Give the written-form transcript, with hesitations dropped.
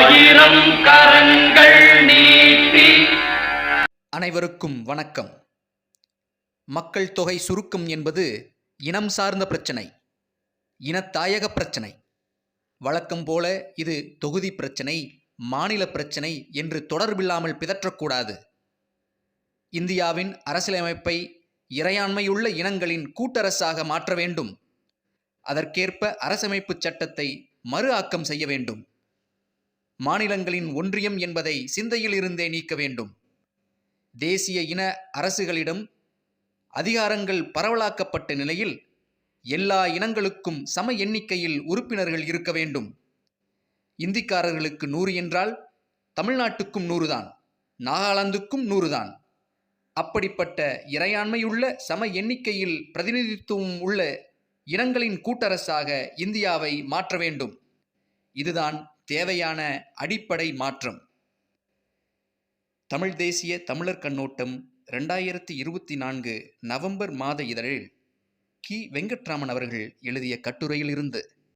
ஆயிரம் கரங்கள் நீட்டி. அனைவருக்கும் வணக்கம். மக்கள் தொகை சுருக்கம் என்பது இனம் சார்ந்த பிரச்சனை, இனத்தாயக பிரச்சனை. வழக்கம் போல இது தொகுதி பிரச்சனை, மாநில பிரச்சனை என்று தொடர்பில்லாமல் பிதற்றக்கூடாது. இந்தியாவின் அரசியலமைப்பை இறையாண்மையுள்ள இனங்களின் கூட்டரசாக மாற்ற வேண்டும். அதற்கேற்ப அரசமைப்பு சட்டத்தை மறு ஆக்கம் செய்ய வேண்டும். மாநிலங்களின் ஒன்றியம் என்பதை சிந்தையில் இருந்தே நீக்க வேண்டும். தேசிய இன அரசுகளிடம் அதிகாரங்கள் பரவலாக்கப்பட்ட நிலையில் எல்லா இனங்களுக்கும் சம எண்ணிக்கையில் உறுப்பினர்கள் இருக்க வேண்டும். இந்திக்காரர்களுக்கு 100 என்றால் தமிழ்நாட்டுக்கும் 100 தான், நாகாலாந்துக்கும் 100 தான். அப்படிப்பட்ட இறையாண்மையுள்ள சம எண்ணிக்கையில் பிரதிநிதித்துவம் உள்ள இனங்களின் கூட்டரசாக இந்தியாவை மாற்ற வேண்டும். இதுதான் தேவையான அடிப்படை மாற்றம். தமிழ் தேசிய தமிழர் கண்ணோட்டம் 2024 நவம்பர் மாத இதழில் கி. வெங்கட்ராமன் அவர்கள் எழுதிய கட்டுரையில் இருந்து.